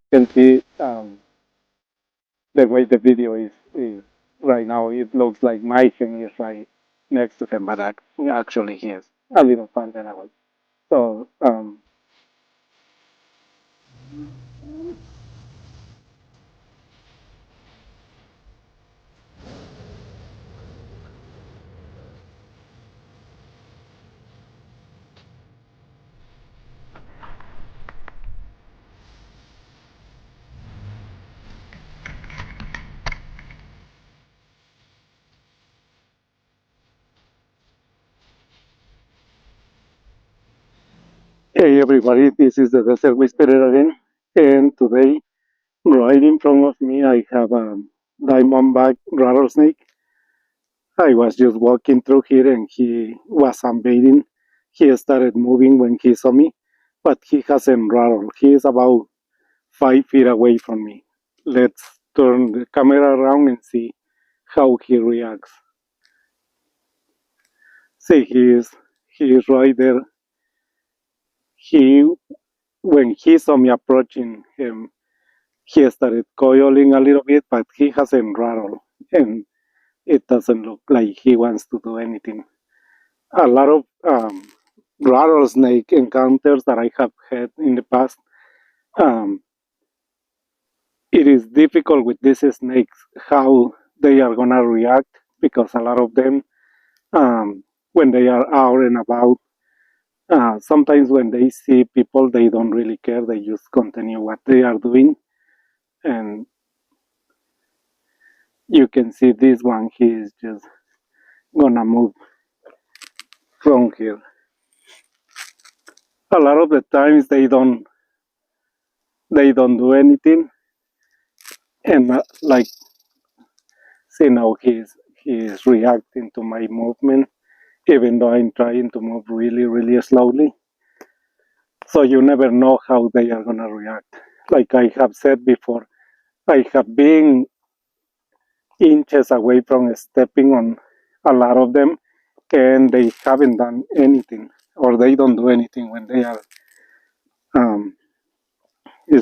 You can see the way the video is right now. It looks like my thing is right next to him, but actually he is a little fun than I was. So hey everybody, this is the Desert Whisperer again, and today right in front of me I have a Diamondback Rattlesnake. I was just walking through here and he was sunbathing. He started moving when he saw me, but he hasn't rattled. He is about 5 feet away from me. Let's turn the camera around and see how he reacts. See, he is right there. He When he saw me approaching him, he started coiling a little bit, but he hasn't rattled, and it doesn't look like he wants to do anything. A lot of rattlesnake encounters that I have had in the past. Um, it is difficult with these snakes how they are gonna react because a lot of them, when they are out and about, sometimes when they see people, they don't really care. They just continue what they are doing, and you can see this one. He is just gonna move from here. A lot of the times they don't do anything, and like see now he is reacting to my movement, even though I'm trying to move really really slowly. So you never know how they are gonna react. Like I have said before, I have been inches away from stepping on a lot of them, and they haven't done anything, or they don't do anything when they are um,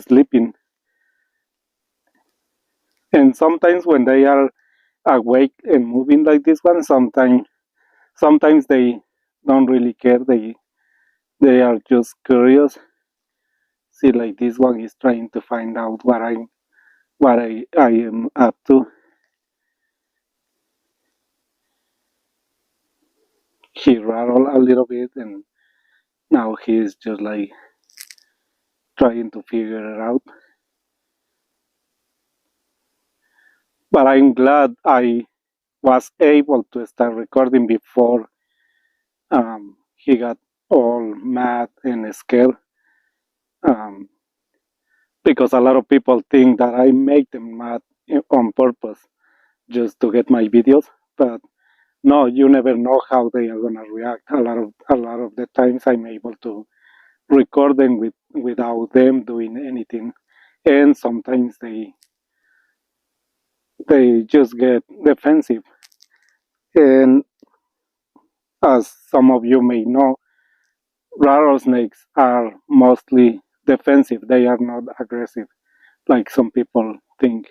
sleeping. And sometimes when they are awake and moving like this one, sometimes they don't really care. They are just curious. See, like this one is trying to find out what I am up to. He rattled a little bit, and now he is just like trying to figure it out. But I'm glad I was able to start recording before he got all mad and scared. Um, because a lot of people think that I make them mad on purpose just to get my videos. But no, you never know how they are gonna react. A lot of the times I'm able to record them without them doing anything, and sometimes they just get defensive. And as some of you may know, rattlesnakes are mostly defensive. They are not aggressive like some people think.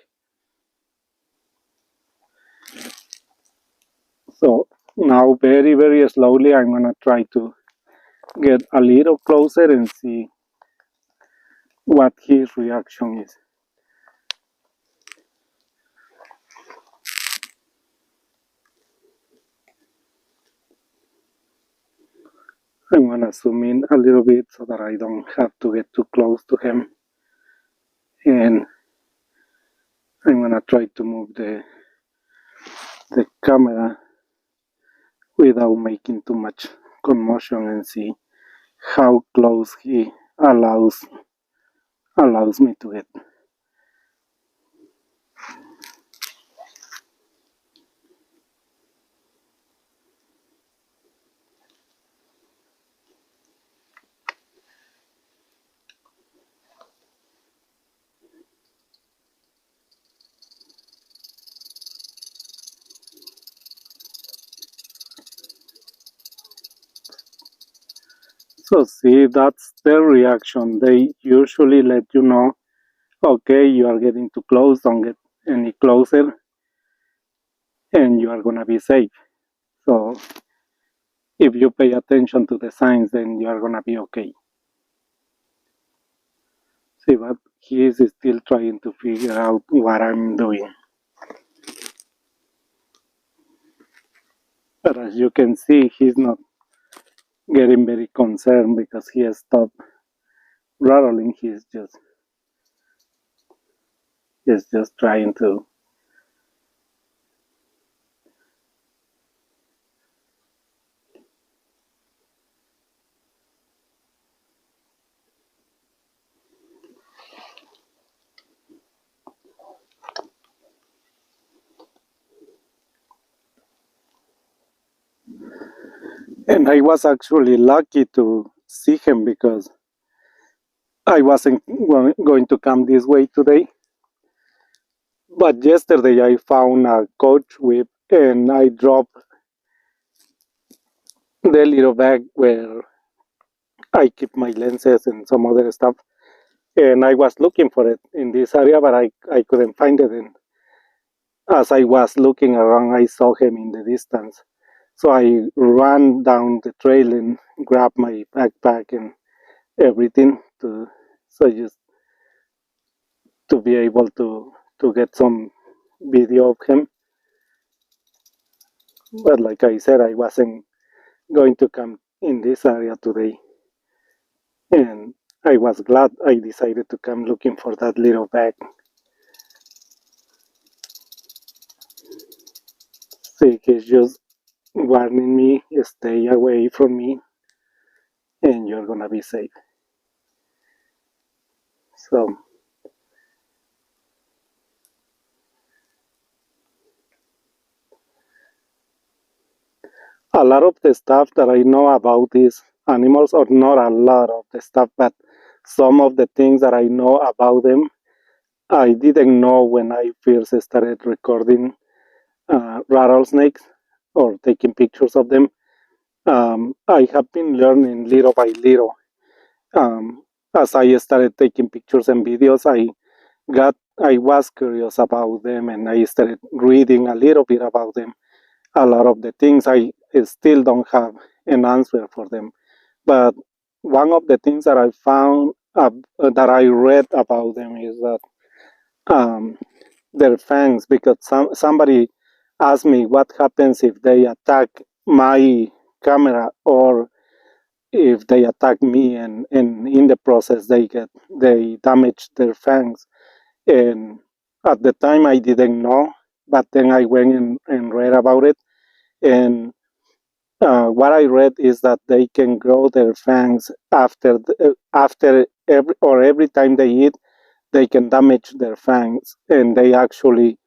So now very, very slowly, I'm gonna try to get a little closer and see what his reaction is. I'm gonna zoom in a little bit so that I don't have to get too close to him. And I'm gonna try to move the camera without making too much commotion and see how close he allows me to get. So see, that's their reaction. They usually let you know, okay, you are getting too close, don't get any closer, and you are gonna be safe. So if you pay attention to the signs, then you are gonna be okay. See, but he is still trying to figure out what I'm doing. But as you can see, he's not getting very concerned because he has stopped rattling. He's just trying to. And I was actually lucky to see him because I wasn't going to come this way today. But yesterday I found a coach whip and I dropped the little bag where I keep my lenses and some other stuff. And I was looking for it in this area, but I couldn't find it. And as I was looking around, I saw him in the distance. So I ran down the trail and grabbed my backpack and everything just to be able to get some video of him. But like I said, I wasn't going to come in this area today. And I was glad I decided to come looking for that little bag. See, he's just warning me, stay away from me, and you're gonna be safe. So, a lot of the stuff that I know about these animals, or not a lot of the stuff, but some of the things that I know about them, I didn't know when I first started recording rattlesnakes or taking pictures of them. I have been learning little by little. Um, as I started taking pictures and videos, I was curious about them, and I started reading a little bit about them. A lot of the things I still don't have an answer for them, but one of the things that I found that I read about them is that um, their fangs, because somebody asked me what happens if they attack my camera or if they attack me, and in the process they damage their fangs. And at the time I didn't know, but then I went and read about it. And what I read is that they can grow their fangs after every time they eat, they can damage their fangs, and they actually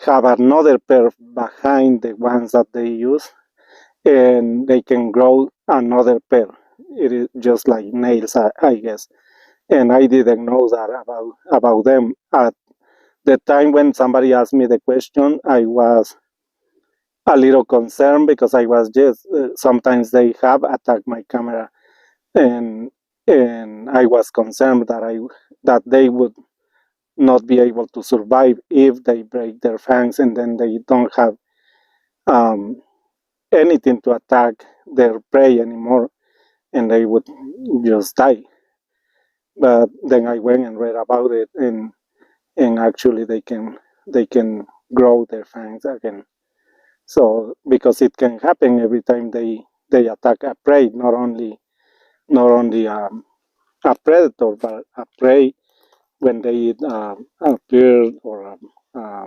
have another pair behind the ones that they use, and they can grow another pair. It is just like nails, I guess. And I didn't know that about them. At the time when somebody asked me the question, I was a little concerned because I was just sometimes they have attacked my camera, and I was concerned that they would not be able to survive if they break their fangs and then they don't have um, anything to attack their prey anymore, and they would just die. But then I went and read about it, and actually they can grow their fangs again. So because it can happen every time they attack a prey, not only a predator but a prey when they eat a bird or a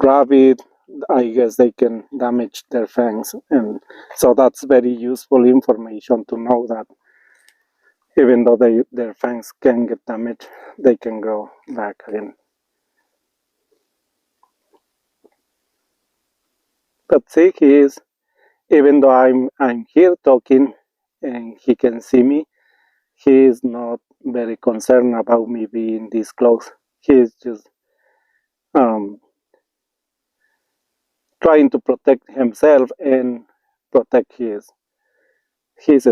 rabbit. I guess they can damage their fangs, and so that's very useful information to know that even though their fangs can get damaged, they can grow back again. But see, he is, even though I'm here talking and he can see me, he is not very concerned about me being this close. He is just um, trying to protect himself and protect his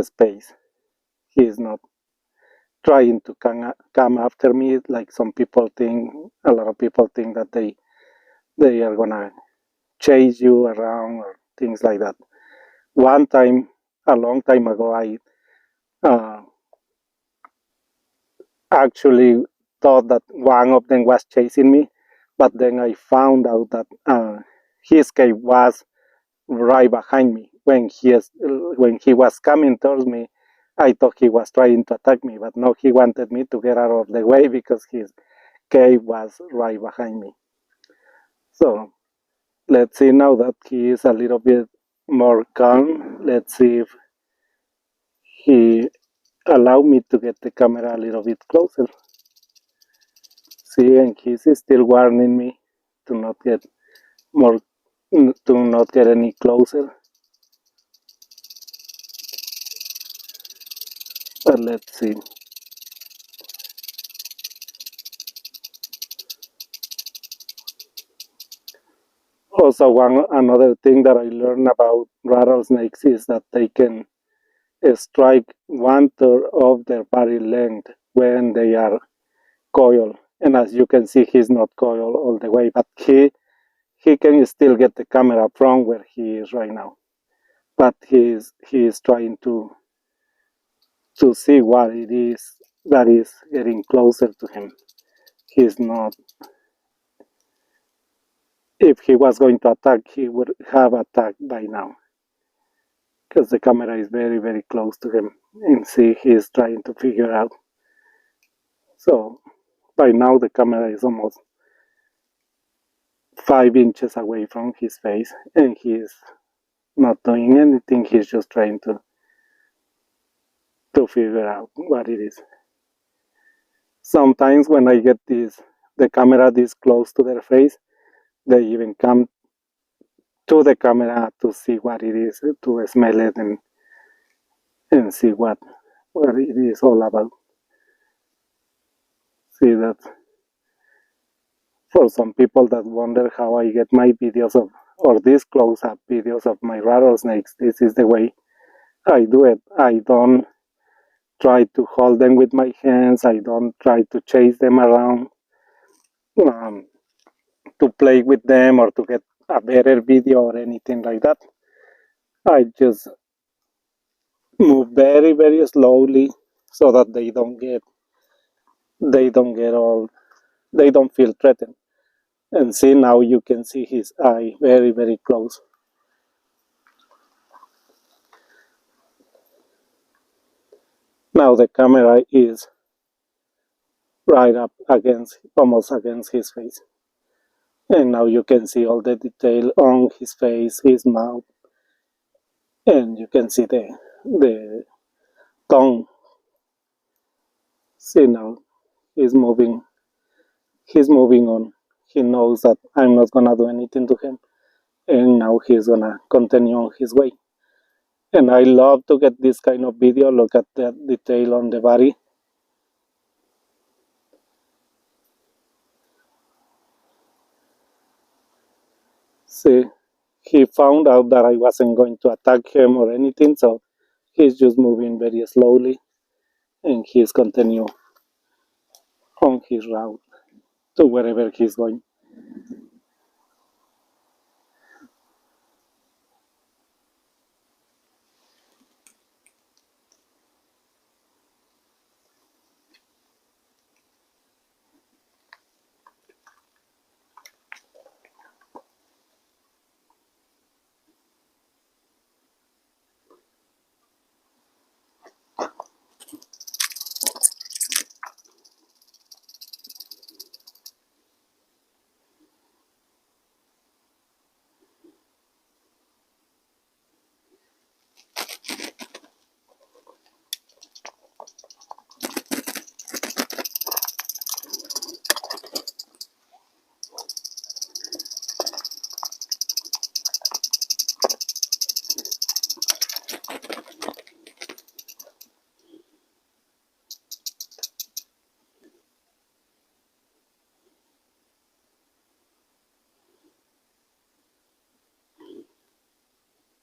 space. He is not trying to come after me. Like some people think, a lot of people think that they are gonna chase you around or things like that. One time, a long time ago, I uh, actually thought that one of them was chasing me, but then I found out that his cave was right behind me. When he was coming towards me, I thought he was trying to attack me, but no, he wanted me to get out of the way because his cave was right behind me. So let's see now that he is a little bit more calm. Let's see if he allow me to get the camera a little bit closer. See, and he's still warning me to not get more, to not get any closer. But let's see. Also, another thing that I learned about rattlesnakes is that they can strike 1/3 of their body length when they are coiled. And as you can see, he's not coiled all the way, but he can still get the camera from where he is right now. But he is trying to see what it is that is getting closer to him. He's not. If he was going to attack, he would have attacked by now, because the camera is very, very close to him, and see, he's trying to figure out. So by now the camera is almost 5 inches away from his face, and he's not doing anything. He's just trying to figure out what it is. Sometimes when I get the camera this close to their face, they even come to the camera to see what it is, to smell it and see what it is all about. See that for some people that wonder how I get my videos of, or these close-up videos of my rattlesnakes, this is the way I do it. I don't try to hold them with my hands. I don't try to chase them around, um, to play with them or to get a better video or anything like that. I just move very, very slowly so that they don't feel threatened. And see, now you can see his eye very, very close. Now the camera is right up against, almost against his face. And now you can see all the detail on his face, his mouth, and you can see the tongue. See, now he's moving on. He knows that I'm not gonna do anything to him, and now he's gonna continue on his way. And I love to get this kind of video. Look at that detail on the body. See, he found out that I wasn't going to attack him or anything, so he's just moving very slowly, and he's continue on his route to wherever he's going.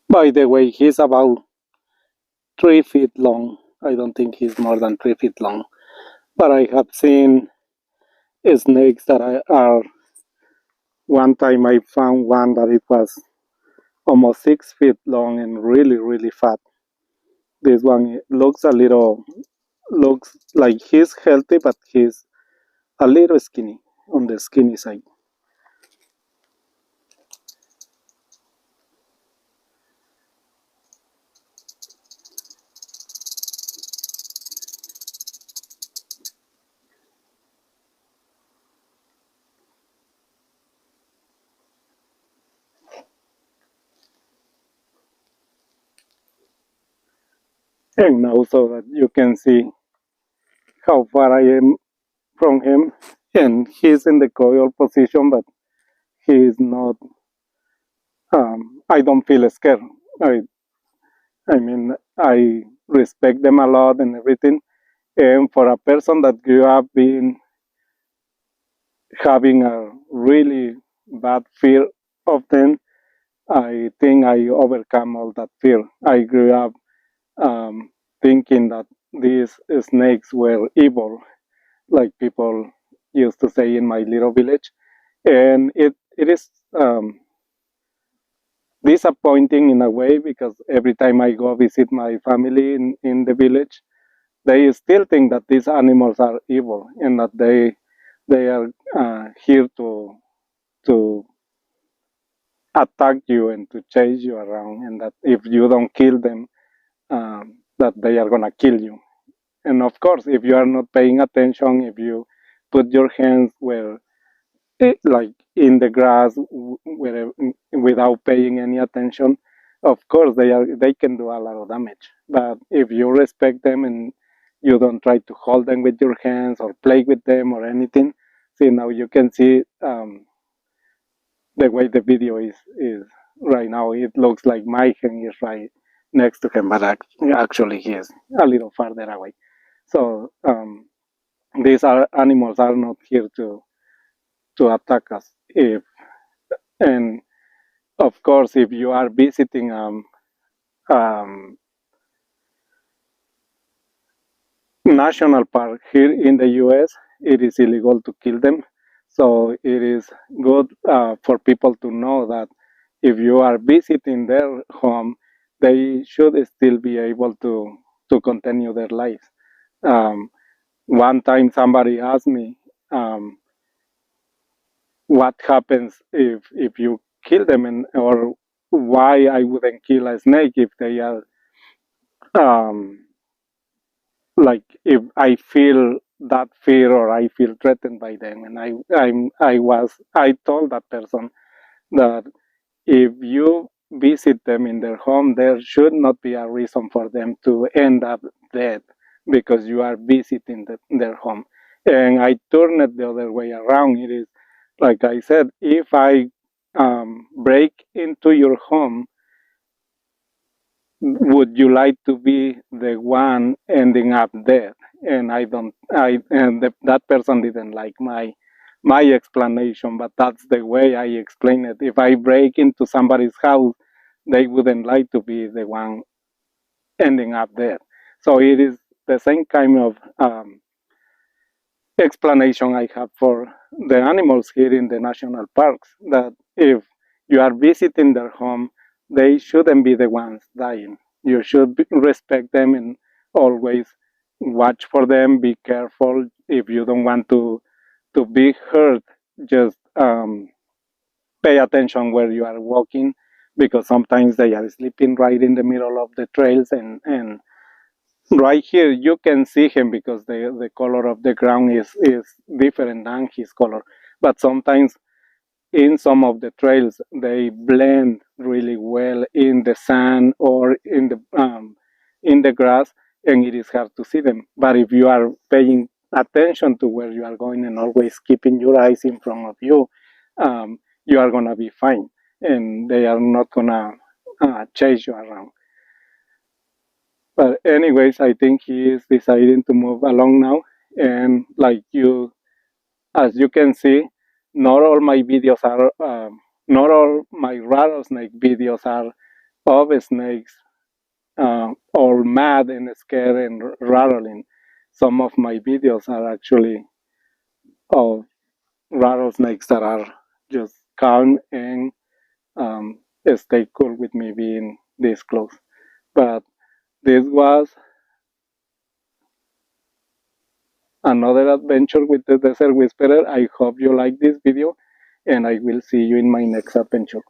By the way, he's about 3 feet long. I don't think he's more than 3 feet long. But I have seen snakes that are. One time I found one that it was almost 6 feet long and really, really fat. This one looks a little, looks like he's healthy, but he's a little skinny on the skinny side. And now so that you can see how far I am from him. And he's in the coil position, but he's not, I don't feel scared. I, I mean, I respect them a lot and everything. And for a person that grew up being having a really bad fear of them, I think I overcome all that fear. I grew up um, thinking that these snakes were evil, like people used to say in my little village. And it is disappointing in a way because every time I go visit my family in the village, they still think that these animals are evil and that they are here to attack you and to chase you around, and that if you don't kill them, that they are gonna kill you. And of course, if you are not paying attention, if you put your hands where, like in the grass, where, without paying any attention, of course they can do a lot of damage. But if you respect them and you don't try to hold them with your hands or play with them or anything, see now you can see the way the video is right now. It looks like my hand is right next to him, but actually he is a little farther away. So these are animals are not here to attack us. If and of course, if you are visiting um, national park here in the U.S., it is illegal to kill them. So it is good for people to know that if you are visiting their home, they should still be able to continue their lives. Um, One time, somebody asked me, "What happens if you kill them, and or why I wouldn't kill a snake if they are um, like if I feel that fear or I feel threatened by them?" And I told that person that if you visit them in their home, there should not be a reason for them to end up dead because you are visiting their home. And I turn it the other way around. It is like I said, if I break into your home, would you like to be the one ending up dead? And I don't, I, and that person didn't like my explanation, but that's the way I explain it. If I break into somebody's house, they wouldn't like to be the one ending up dead. So it is the same kind of explanation I have for the animals here in the national parks, that if you are visiting their home, they shouldn't be the ones dying. You should respect them and always watch for them, be careful. If you don't want to be hurt, just pay attention where you are walking, because sometimes they are sleeping right in the middle of the trails, and right here you can see him because the color of the ground is different than his color. But sometimes in some of the trails they blend really well in the sand or in the grass, and it is hard to see them. But if you are paying attention to where you are going and always keeping your eyes in front of you, you are gonna be fine, and they are not gonna chase you around. But anyways, I think he is deciding to move along now. And like you, as you can see, not all my videos are, not all my rattlesnake videos are of snakes all mad and scared and rattling. some of my videos are actually of rattlesnakes that are just calm and stay cool with me being this close. But this was another adventure with the Desert Whisperer. I hope you like this video, and I will see you in my next adventure.